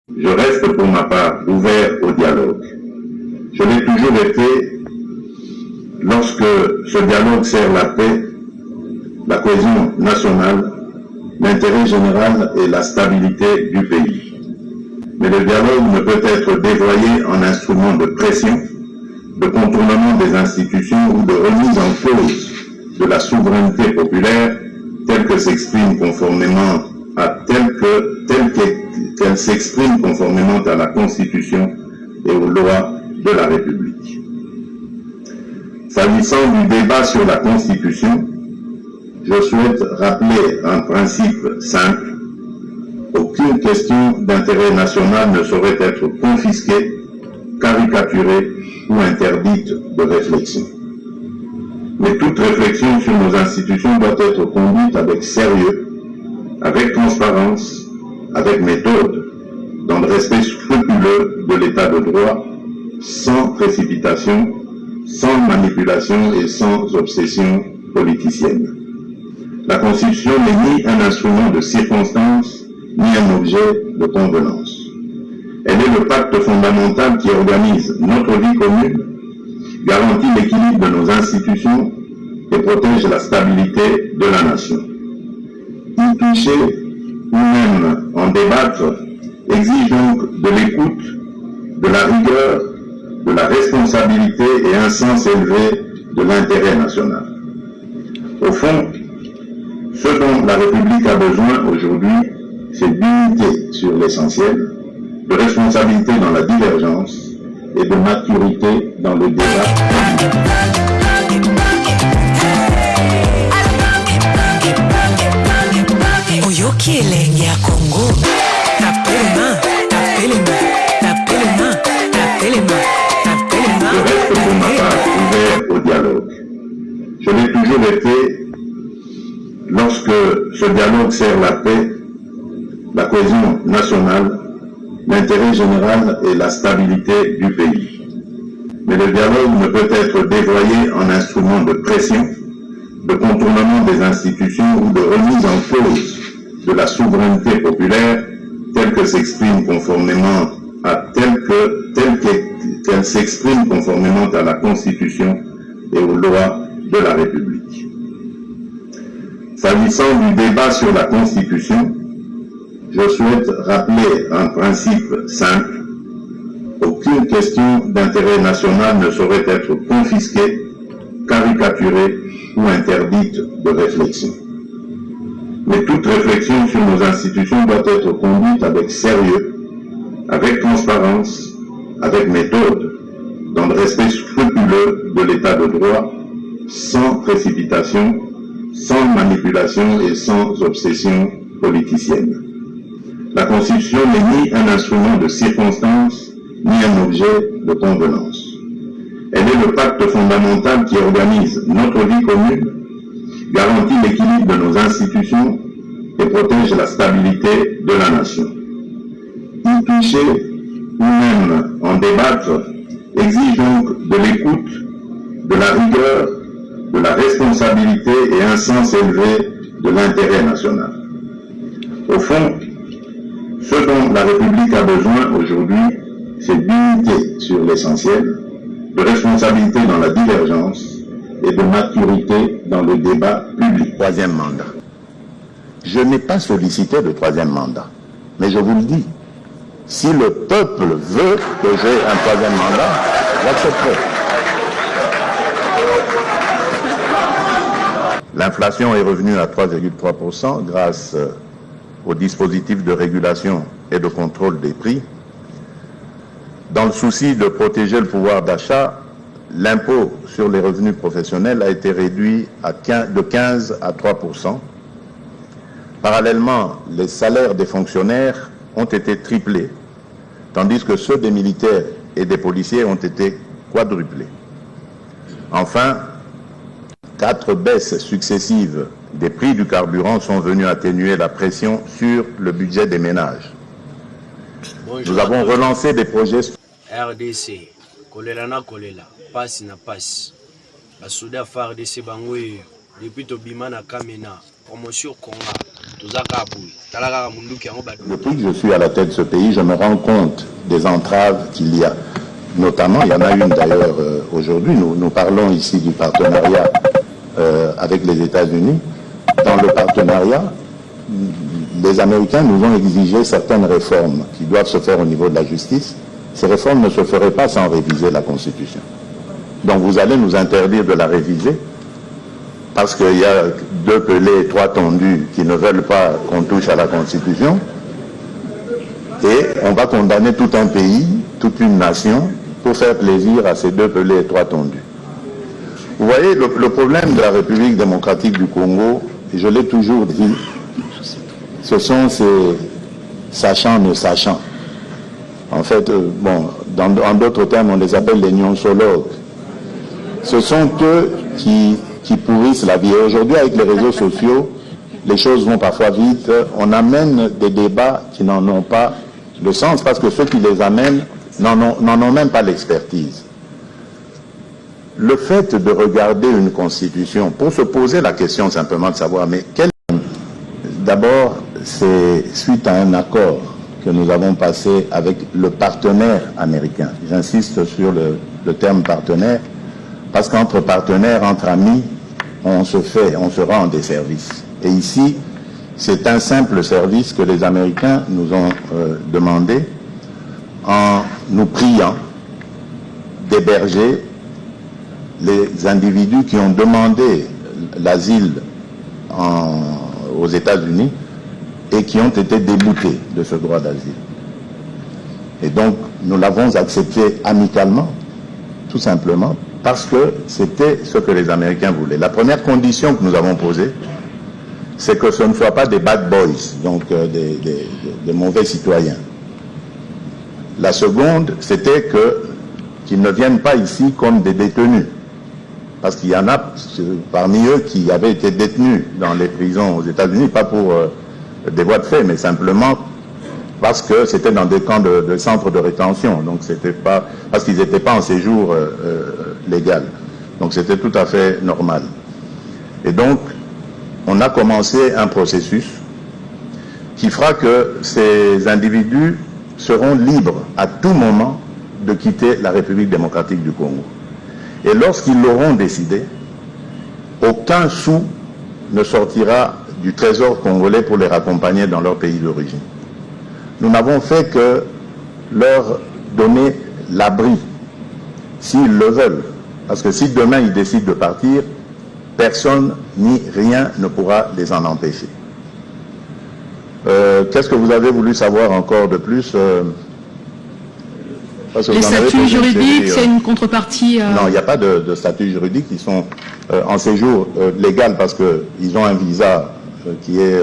Je reste pour ma part ouvert au dialogue. Je l'ai toujours été lorsque ce dialogue sert la paix, la cohésion nationale, l'intérêt général et la stabilité du pays. Mais le dialogue ne peut être dévoyé en instrument de pression, de contournement des institutions ou de remise en cause de la souveraineté populaire telle que s'exprime conformément qu'elle s'exprime conformément à la Constitution et aux lois de la République. S'agissant du débat sur la Constitution, je souhaite rappeler un principe simple. Aucune question d'intérêt national ne saurait être confisquée, caricaturée ou interdite de réflexion. Mais toute réflexion sur nos institutions doit être conduite avec sérieux, avec transparence, avec méthode, dans le respect scrupuleux de l'état de droit, sans précipitation, sans manipulation et sans obsession politicienne. La Constitution n'est ni un instrument de circonstance, ni un objet de convenance. Elle est le pacte fondamental qui organise notre vie commune, garantit l'équilibre de nos institutions et protège la stabilité de la nation. Y toucher ou même en débattre exige donc de l'écoute, de la rigueur, de la responsabilité et un sens élevé de l'intérêt national. Au fond, ce dont la République a besoin aujourd'hui, c'est d'unité sur l'essentiel, de responsabilité dans la divergence et de maturité dans le débat. Oyoki elenge ya Congo, tapelema, tapelema, tapelema, tapelema, tapelema. Je reste pour ma part ouvert au dialogue. Je l'ai toujours été lorsque ce dialogue sert la paix, la cohésion nationale, l'intérêt général et la stabilité du pays. Mais le dialogue ne peut être dévoyé en instrument de pression, de contournement des institutions ou de remise en cause de la souveraineté populaire telle que s'exprime conformément qu'elle s'exprime conformément à la Constitution et aux lois de la République. S'agissant du débat sur la Constitution, je souhaite rappeler un principe simple. Aucune question d'intérêt national ne saurait être confisquée, caricaturée ou interdite de réflexion. Mais toute réflexion sur nos institutions doit être conduite avec sérieux, avec transparence, avec méthode, dans le respect scrupuleux de l'état de droit, sans précipitation, sans manipulation et sans obsession politicienne. La Constitution n'est ni un instrument de circonstance, ni un objet de convenance. Elle est le pacte fondamental qui organise notre vie commune, garantit l'équilibre de nos institutions et protège la stabilité de la nation. Y toucher ou même en débattre exige donc de l'écoute, de la rigueur, de la responsabilité et un sens élevé de l'intérêt national. Au fond, ce dont la République a besoin aujourd'hui, c'est d'unité sur l'essentiel, de responsabilité dans la divergence et de maturité dans le débat public. Troisième mandat. Je n'ai pas sollicité de troisième mandat, mais je vous le dis, si le peuple veut que j'ai un troisième mandat, j'accepterai. L'inflation est revenue à 3,3% grâce au dispositif de régulation et de contrôle des prix. Dans le souci de protéger le pouvoir d'achat, l'impôt sur les revenus professionnels a été réduit de 15 à 3%. Parallèlement, les salaires des fonctionnaires ont été triplés, tandis que ceux des militaires et des policiers ont été quadruplés. Enfin, 4 baisses successives des prix du carburant sont venues atténuer la pression sur le budget des ménages. Nous avons relancé des projets... RDC, kolela na kolela, passe na passe. La souda FARDC bangoye, depuis Tobima na Kamena, promotion Konga, Depuis que je suis à la tête de ce pays, je me rends compte des entraves qu'il y a. Notamment, il y en a une d'ailleurs aujourd'hui, nous parlons ici du partenariat avec les États-Unis. Dans le partenariat, les Américains nous ont exigé certaines réformes qui doivent se faire au niveau de la justice. Ces réformes ne se feraient pas sans réviser la Constitution. Donc vous allez nous interdire de la réviser parce qu'il y a 2 pelés et 3 tondus qui ne veulent pas qu'on touche à la Constitution. Et on va condamner tout un pays, toute une nation, pour faire plaisir à ces 2 pelés et 3 tondus. Vous voyez, le problème de la République démocratique du Congo, et je l'ai toujours dit, ce sont ces sachants ne sachant. En fait, bon, en d'autres termes, on les appelle les nonsologues. Ce sont eux qui pourrissent la vie. Et aujourd'hui, avec les réseaux sociaux, les choses vont parfois vite. On amène des débats qui n'en ont pas le sens, parce que ceux qui les amènent n'en ont même pas l'expertise. Le fait de regarder une constitution, pour se poser la question simplement de savoir, mais d'abord, c'est suite à un accord que nous avons passé avec le partenaire américain. J'insiste sur le terme partenaire, parce qu'entre partenaires, entre amis, on se rend des services. Et ici, c'est un simple service que les Américains nous ont demandé en nous priant d'héberger les individus qui ont demandé l'asile aux États-Unis et qui ont été déboutés de ce droit d'asile. Et donc, nous l'avons accepté amicalement, tout simplement, parce que c'était ce que les Américains voulaient. La première condition que nous avons posée, c'est que ce ne soient pas des bad boys, donc des mauvais citoyens. La seconde, c'était qu'ils ne viennent pas ici comme des détenus. Parce qu'il y en a parmi eux qui avaient été détenus dans les prisons aux États-Unis, pas pour des voies de fait, mais simplement parce que c'était dans des camps de centres de rétention. Donc c'était pas parce qu'ils n'étaient pas en séjour légal. Donc c'était tout à fait normal. Et donc on a commencé un processus qui fera que ces individus seront libres à tout moment de quitter la République démocratique du Congo. Et lorsqu'ils l'auront décidé, aucun sou ne sortira du trésor congolais pour les raccompagner dans leur pays d'origine. Nous n'avons fait que leur donner l'abri, s'ils le veulent. Parce que si demain ils décident de partir, personne ni rien ne pourra les en empêcher. Qu'est-ce que vous avez voulu savoir encore de plus les statuts juridiques, c'est une contrepartie Non, il n'y a pas de statut juridique. Ils sont en séjour légal parce qu'ils ont un visa qui est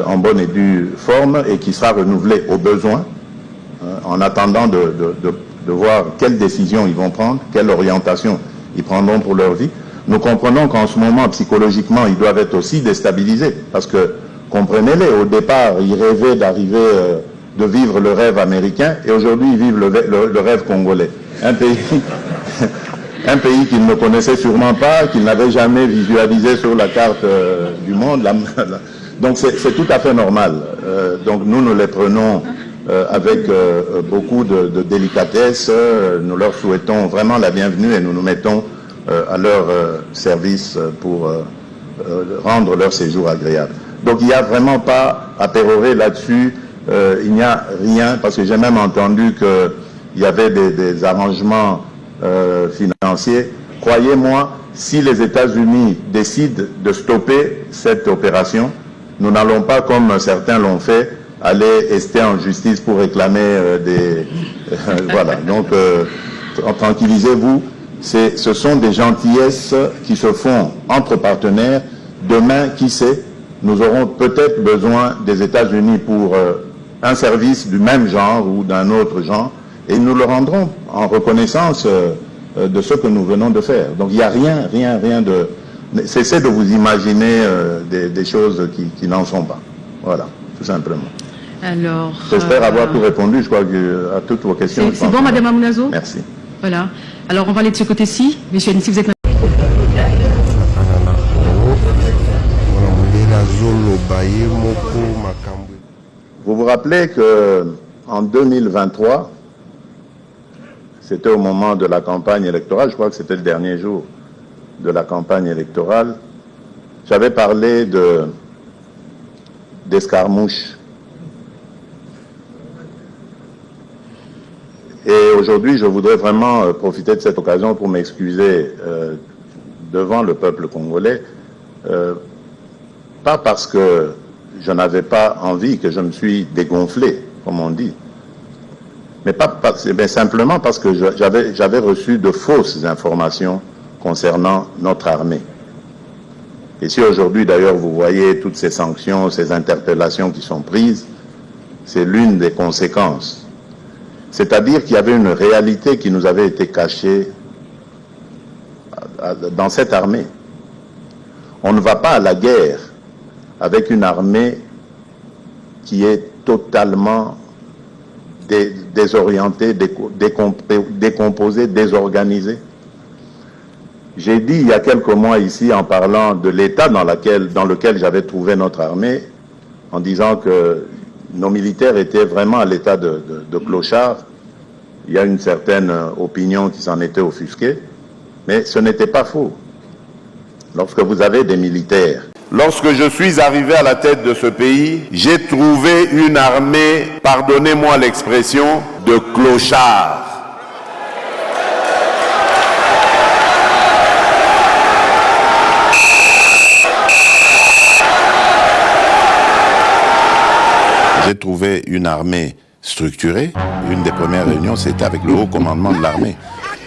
en bonne et due forme et qui sera renouvelé au besoin, en attendant de voir quelles décisions ils vont prendre, quelle orientation ils prendront pour leur vie. Nous comprenons qu'en ce moment, psychologiquement, ils doivent être aussi déstabilisés parce que, comprenez-les, au départ, ils rêvaient d'arriver... de vivre le rêve américain, et aujourd'hui ils vivent le rêve congolais. Un pays qu'ils ne connaissaient sûrement pas, qu'ils n'avaient jamais visualisé sur la carte du monde. Donc c'est tout à fait normal. Donc nous les prenons avec beaucoup de délicatesse. Nous leur souhaitons vraiment la bienvenue et nous nous mettons à leur service pour rendre leur séjour agréable. Donc il n'y a vraiment pas à pérorer là-dessus. Il n'y a rien, parce que j'ai même entendu qu'il y avait des arrangements financiers. Croyez-moi, si les États-Unis décident de stopper cette opération, nous n'allons pas, comme certains l'ont fait, aller ester en justice pour réclamer voilà, donc tranquillisez-vous, ce sont des gentillesses qui se font entre partenaires. Demain, qui sait, nous aurons peut-être besoin des États-Unis pour... un service du même genre ou d'un autre genre, et nous le rendrons en reconnaissance de ce que nous venons de faire. Donc il n'y a rien de... Cessez de vous imaginer des choses qui n'en sont pas. Voilà, tout simplement. Alors... J'espère avoir tout répondu, je crois, à toutes vos questions. C'est bon, Madame Amunazo? Merci. Voilà. Alors on va aller de ce côté-ci. Monsieur Anissy, vous êtes... Zoloba ye rappeler qu'en 2023, c'était au moment de la campagne électorale, je crois que c'était le dernier jour de la campagne électorale, j'avais parlé d'escarmouches. Et aujourd'hui, je voudrais vraiment profiter de cette occasion pour m'excuser devant le peuple congolais, pas parce que je n'avais pas envie, que je me suis dégonflé, comme on dit, mais simplement parce que j'avais reçu de fausses informations concernant notre armée. Et si aujourd'hui, d'ailleurs, vous voyez toutes ces sanctions, ces interpellations qui sont prises, c'est l'une des conséquences. C'est-à-dire qu'il y avait une réalité qui nous avait été cachée dans cette armée. On ne va pas à la guerre avec une armée qui est totalement désorientée, décomposée, désorganisée. J'ai dit il y a quelques mois ici, en parlant de l'état dans lequel j'avais trouvé notre armée, en disant que nos militaires étaient vraiment à l'état de clochard. Il y a une certaine opinion qui s'en était offusquée, mais ce n'était pas faux. Lorsque vous avez des militaires... Lorsque je suis arrivé à la tête de ce pays, j'ai trouvé une armée, pardonnez-moi l'expression, de clochards. J'ai trouvé une armée structurée. Une des premières réunions, c'était avec le haut commandement de l'armée.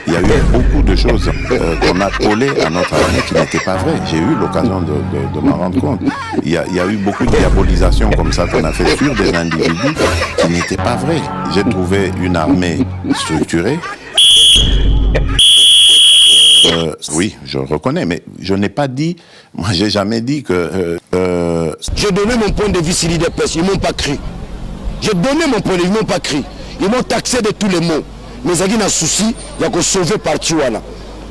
Il y a eu beaucoup de choses qu'on a collées à notre armée qui n'étaient pas vraies. J'ai eu l'occasion de m'en rendre compte. Il y a eu beaucoup de diabolisations comme ça qu'on a fait sur des individus qui n'étaient pas vrais. J'ai trouvé une armée structurée. Oui, je reconnais, mais je n'ai pas dit, moi j'ai jamais dit que... J'ai donné mon point de vue sur l'IDPS, ils ne m'ont pas cru. J'ai donné mon point de vue, ils ne m'ont pas cru. Ils m'ont taxé de tous les mots. Mais il y a un souci, il y a que sauver partout.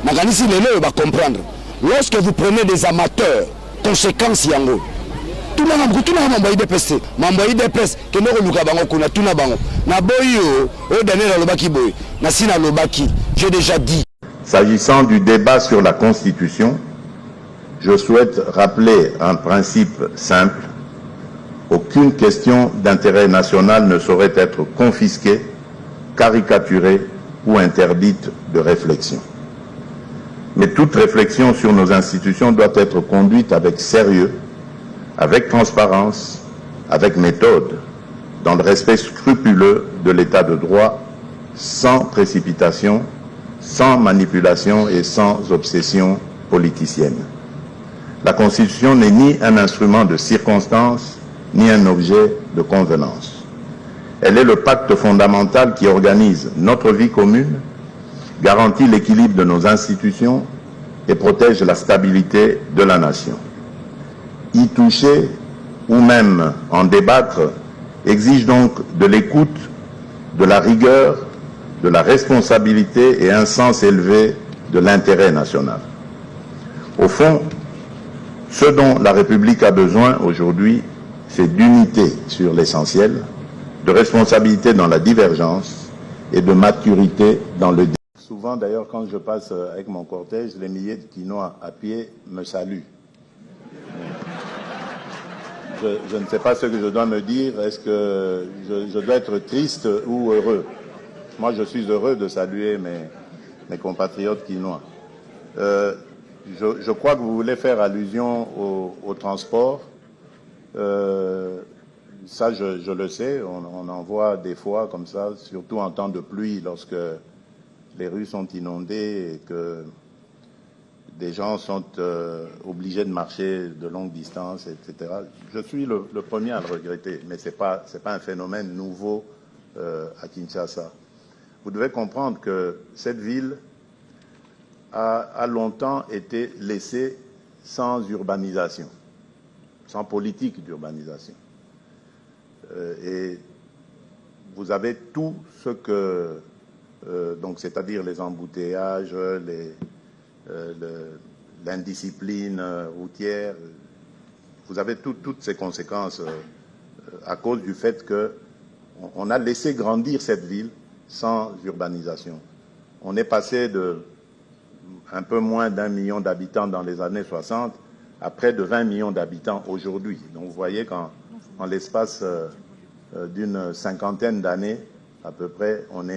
Naganisi Lelo va comprendre. Lorsque vous prenez des amateurs, conséquences yango. Tout le monde a envoyé des pestes. M'a envoyé des pestes. Que nous avons fait tout le monde. Na boyo, au dernier lobaki boy. Na sina lobaki. J'ai déjà dit. S'agissant du débat sur la Constitution, je souhaite rappeler un principe simple. Aucune question d'intérêt national ne saurait être confisquée, caricaturée ou interdite de réflexion. Mais toute réflexion sur nos institutions doit être conduite avec sérieux, avec transparence, avec méthode, dans le respect scrupuleux de l'état de droit, sans précipitation, sans manipulation et sans obsession politicienne. La Constitution n'est ni un instrument de circonstance, ni un objet de convenance. Elle est le pacte fondamental qui organise notre vie commune, garantit l'équilibre de nos institutions et protège la stabilité de la nation. Y toucher ou même en débattre exige donc de l'écoute, de la rigueur, de la responsabilité et un sens élevé de l'intérêt national. Au fond, ce dont la République a besoin aujourd'hui, c'est d'unité sur l'essentiel, de responsabilité dans la divergence et de maturité dans le débat. Souvent d'ailleurs quand je passe avec mon cortège, les milliers de Quinois à pied me saluent. Je ne sais pas ce que je dois me dire, est-ce que je dois être triste ou heureux? Moi je suis heureux de saluer mes compatriotes quinois. Je crois que vous voulez faire allusion au transport. Ça, je le sais, on en voit des fois comme ça, surtout en temps de pluie, lorsque les rues sont inondées et que des gens sont obligés de marcher de longues distances, etc. Je suis le premier à le regretter, mais c'est pas un phénomène nouveau à Kinshasa. Vous devez comprendre que cette ville a longtemps été laissée sans urbanisation, sans politique d'urbanisation. Et vous avez tout ce que, donc c'est-à-dire les embouteillages, l'indiscipline routière, vous avez toutes ces conséquences à cause du fait que on a laissé grandir cette ville sans urbanisation. On est passé de un peu moins d'1 million d'habitants dans les années 60 à près de 20 millions d'habitants aujourd'hui. Donc vous voyez qu'en l'espace d'une cinquantaine d'années, à peu près, on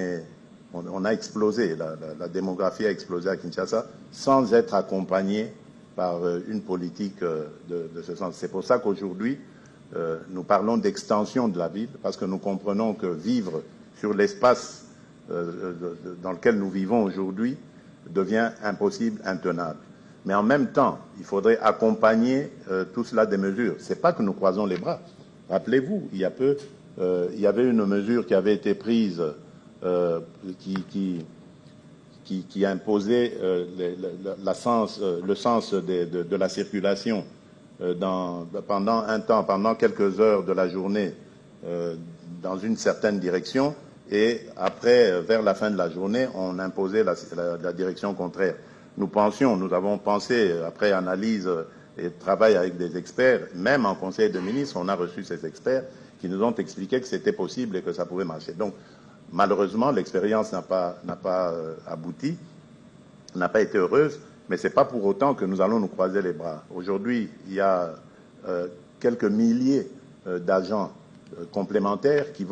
a explosé, la démographie a explosé à Kinshasa sans être accompagné par une politique de ce sens. C'est pour ça qu'aujourd'hui, nous parlons d'extension de la ville, parce que nous comprenons que vivre sur l'espace dans lequel nous vivons aujourd'hui devient impossible, intenable. Mais en même temps, il faudrait accompagner tout cela des mesures. Ce n'est pas que nous croisons les bras. Rappelez-vous, il y a peu, il y avait une mesure qui avait été prise qui imposait le sens de la circulation pendant un temps, pendant quelques heures de la journée dans une certaine direction, et après, vers la fin de la journée, on imposait la direction contraire. Nous avons pensé, après analyse et travail avec des experts, même en Conseil de ministres, on a reçu ces experts qui nous ont expliqué que c'était possible et que ça pouvait marcher. Donc, malheureusement, l'expérience n'a pas abouti, n'a pas été heureuse, mais ce n'est pas pour autant que nous allons nous croiser les bras. Aujourd'hui, il y a quelques milliers d'agents complémentaires qui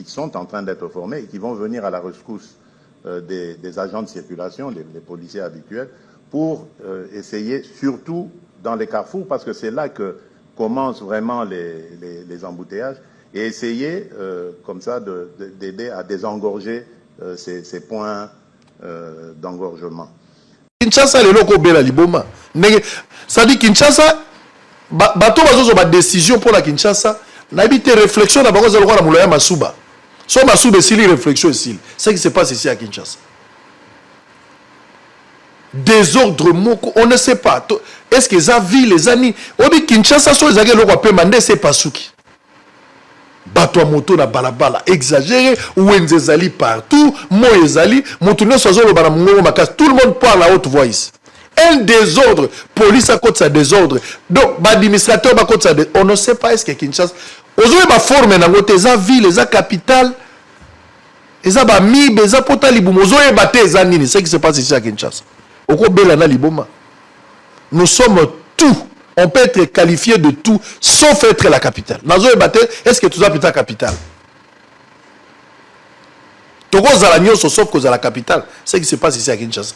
sont en train d'être formés et qui vont venir à la rescousse des agents de circulation, les policiers habituels, pour essayer, surtout dans les carrefours, parce que c'est là que commencent vraiment les embouteillages, et essayer, comme ça, d'aider à désengorger ces points d'engorgement. Kinshasa, les locaux bela liboma. Ça dit Kinshasa, bateau bazo ba décision pour la Kinshasa, n'habite réflexion na bango za lokwa na mulaya masuba. So masuba sili réflexion ici. C'est ce qui se passe ici à Kinshasa. Désordre moko, on ne sait pas. Est-ce que ça vit les années? Obi Kinshasa so ezake lokwa pe mande c'est pas souki. Bato a moto na balabala exagéré, ouenze zali partout, mo ezali, moto ne sozo lo bana mungo makas, tout le monde parle à haute voix ici. Un désordre, police à côté ça désordre. Donc, administrateur à côté ça désordre. On ne sait pas est-ce que Kinshasa, aujourd'hui ba forme na ngote za ville, za capitale, eza ba mibe, eza pota libumo, zo e baté za nini, c'est ce qui se passe ici à Kinshasa. Oko bela na liboma. Nous sommes tout. On peut être qualifié de tout, sauf être la capitale. Est-ce que tu as la capitale? Togo Zalagno, sauf que la capitale. C'est ce qui se passe ici à Kinshasa.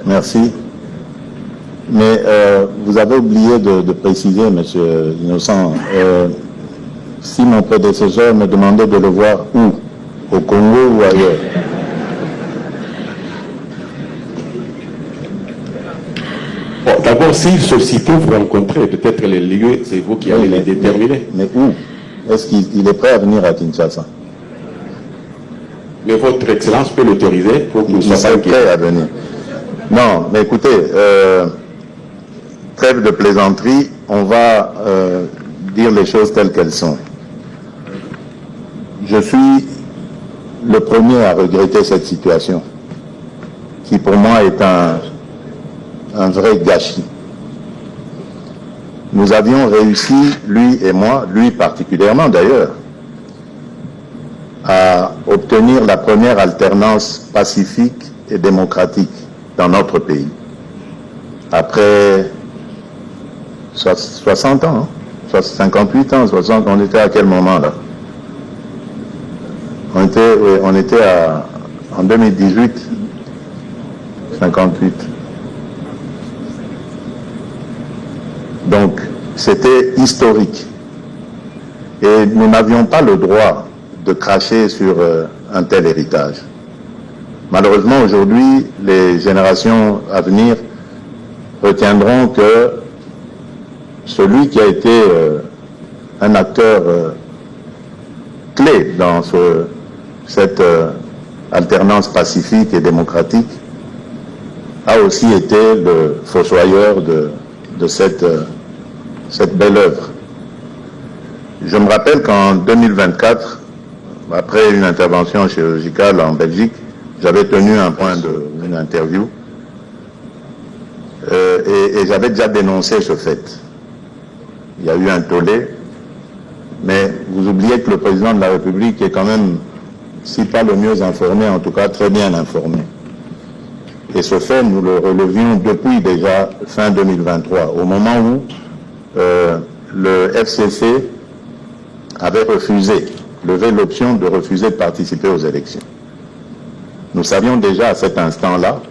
Merci. Mais vous avez oublié de préciser, monsieur Innocent, si mon prédécesseur me demandait de le voir où? Au Congo ou ailleurs? Bon, d'abord, s'ils se citent, vous rencontrez peut-être les lieux, c'est vous qui allez les déterminer. Mais où? Est-ce qu'il est prêt à venir à Kinshasa? Mais votre Excellence peut l'autoriser pour que nous soyons prêts à venir. Non, mais écoutez, trêve de plaisanterie, on va dire les choses telles qu'elles sont. Je suis le premier à regretter cette situation, qui pour moi est un vrai gâchis. Nous avions réussi, lui et moi, lui particulièrement d'ailleurs, à obtenir la première alternance pacifique et démocratique dans notre pays. Après 60 ans, 58 ans, 60, on était à quel moment là? On était en 2018, 58. Donc, c'était historique. Et nous n'avions pas le droit de cracher sur un tel héritage. Malheureusement, aujourd'hui, les générations à venir retiendront que celui qui a été un acteur clé dans cette alternance pacifique et démocratique a aussi été le fossoyeur de cette belle œuvre. Je me rappelle qu'en 2024, après une intervention chirurgicale en Belgique, j'avais tenu une interview et j'avais déjà dénoncé ce fait. il y a eu un tollé, mais vous oubliez que le président de la République est quand même, si pas le mieux informé, en tout cas très bien informé. Et ce fait, nous le relevions depuis déjà fin 2023, au moment où le FCC avait refusé, levé l'option de refuser de participer aux élections. Nous savions déjà à cet instant-là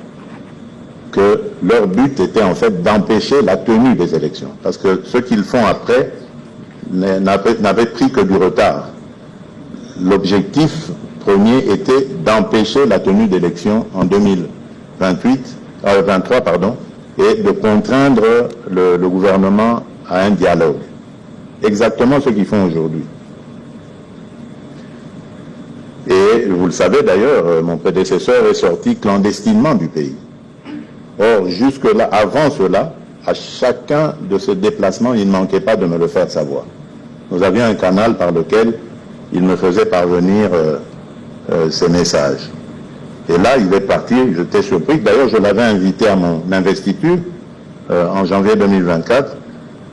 que leur but était en fait d'empêcher la tenue des élections. Parce que ce qu'ils font après n'avait pris que du retard. L'objectif premier était d'empêcher la tenue d'élections en 2023 et de contraindre le gouvernement à un dialogue. Exactement ce qu'ils font aujourd'hui. Et vous le savez d'ailleurs, mon prédécesseur est sorti clandestinement du pays. Or, jusque-là, avant cela, à chacun de ces déplacements, il ne manquait pas de me le faire savoir. Nous avions un canal par lequel il me faisait parvenir ces messages. Et là, il est parti, j'étais surpris. D'ailleurs, je l'avais invité à mon investiture en janvier 2024.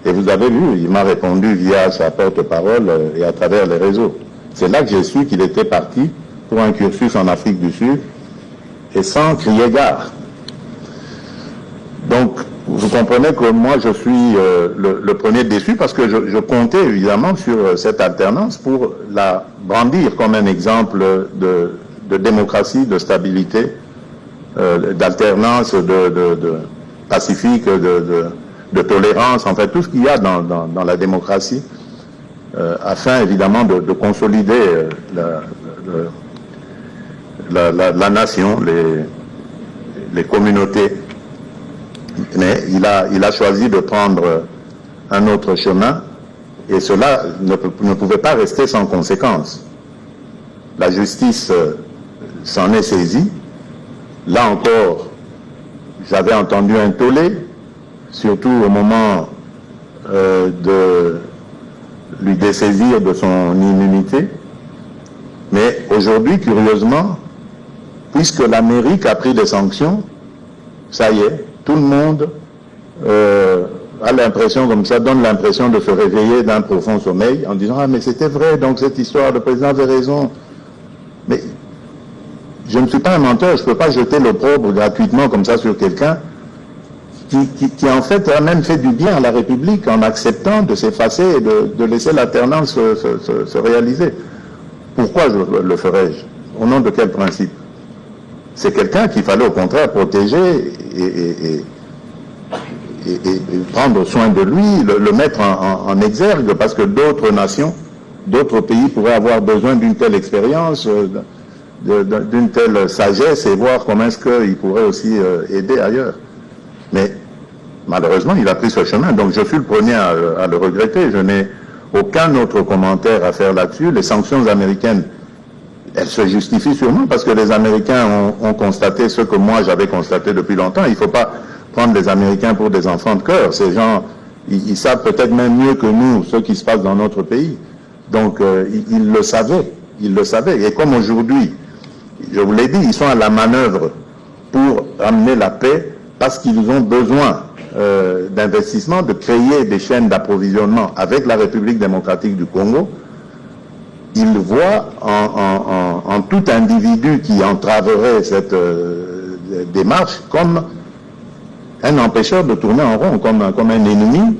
Et vous avez vu, il m'a répondu via sa porte-parole et à travers les réseaux. C'est là que j'ai su qu'il était parti pour un cursus en Afrique du Sud et sans crier gare. Donc, vous comprenez que moi, je suis le premier déçu parce que je comptais évidemment sur cette alternance pour la brandir comme un exemple de démocratie, de stabilité, d'alternance, de pacifique, de tolérance, en fait, tout ce qu'il y a dans la démocratie, afin évidemment de consolider la nation, les communautés. Mais il a choisi de prendre un autre chemin et cela ne pouvait pas rester sans conséquence. La justice s'en est saisie. Là encore, j'avais entendu un tollé, surtout au moment de lui dessaisir de son immunité. Mais aujourd'hui, curieusement, puisque l'Amérique a pris des sanctions, ça y est, tout le monde a l'impression comme ça, donne l'impression de se réveiller d'un profond sommeil en disant « Ah, mais c'était vrai, donc cette histoire, le président avait raison. » Mais je ne suis pas un menteur, je ne peux pas jeter l'opprobre gratuitement comme ça sur quelqu'un qui en fait a même fait du bien à la République en acceptant de s'effacer et de laisser l'alternance se réaliser. Pourquoi le ferais-je? Au nom de quel principe? C'est quelqu'un qu'il fallait au contraire protéger et prendre soin de lui, le mettre en exergue, parce que d'autres nations, d'autres pays pourraient avoir besoin d'une telle expérience, d'une telle sagesse, et voir comment est-ce qu'il pourrait aussi aider ailleurs. Mais malheureusement, il a pris ce chemin, donc je suis le premier à le regretter. Je n'ai aucun autre commentaire à faire là-dessus. Les sanctions américaines, elles se justifient sûrement parce que les Américains ont constaté ce que moi j'avais constaté depuis longtemps. Il ne faut pas prendre les Américains pour des enfants de cœur. Ces gens, ils savent peut-être même mieux que nous ce qui se passe dans notre pays. Donc, ils le savaient. Ils le savaient. Et comme aujourd'hui, je vous l'ai dit, ils sont à la manœuvre pour amener la paix parce qu'ils ont besoin d'investissement, de créer des chaînes d'approvisionnement avec la République démocratique du Congo. Ils voient en tout individu qui entraverait cette démarche comme un empêcheur de tourner en rond, comme un ennemi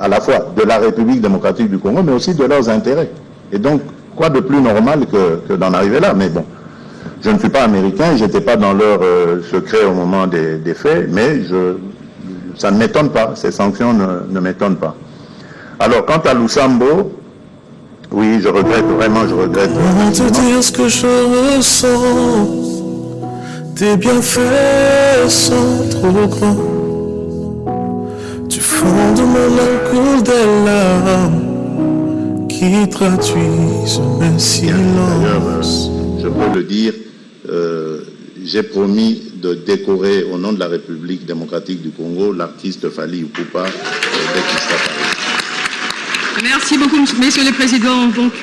à la fois de la République démocratique du Congo, mais aussi de leurs intérêts. Et donc, quoi de plus normal que d'en arriver là? Mais bon, je ne suis pas américain, je n'étais pas dans leur secret au moment des faits, mais ça ne m'étonne pas, ces sanctions ne m'étonnent pas. Alors, quant à Lusambo, oui, je regrette, vraiment, je regrette. Comment te dire ce que je ressens? Tes bienfaits sont trop grands. Tu fonds de mon âme coule des larmes qui traduisent mes silences. Je peux le dire, j'ai promis de décorer au nom de la République démocratique du Congo l'artiste Fally Ipupa dès qu'il sera parlé. Merci beaucoup, messieurs les présidents. Donc...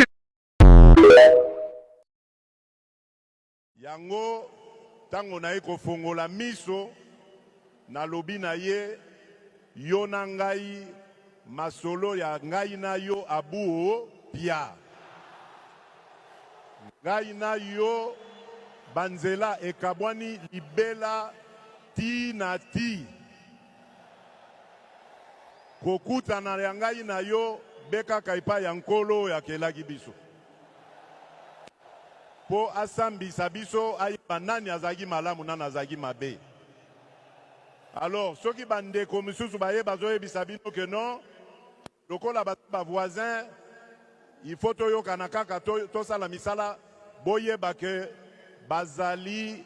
Yango, tango na eko fongola miso, na lobi na ye, yo na ngai, masolo ya ngai na yo abuo pia. Ngai na yo banzela ekabwani libela ti na ti. Kokutana ya ngai na yo beka kaipa ya nkolo ya kelaki biso. Po asambisa biso ayeba nani azaki malamu nani azaki mabe. Alors, ceux qui bandent comme sous baye bazoye bisabino que non, lokola ba voisin, il faut toyo kanaka to sala misala boye bake bazali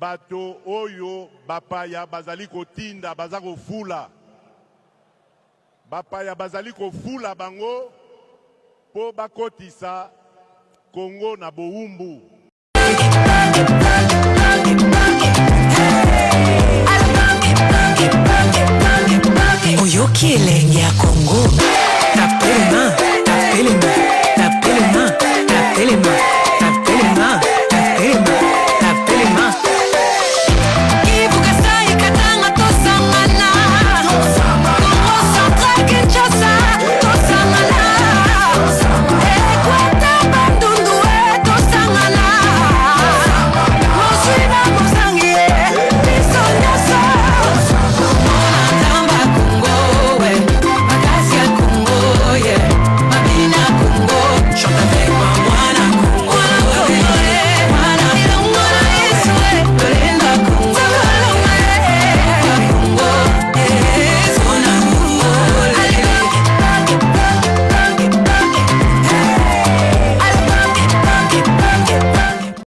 bato oyo bapaya bazali kotinda bazako fula. Bapaya bazali kofula bango po bakotisa Congo na boumbu. Oyoki elenge ya Congo, tapelema, tapelema.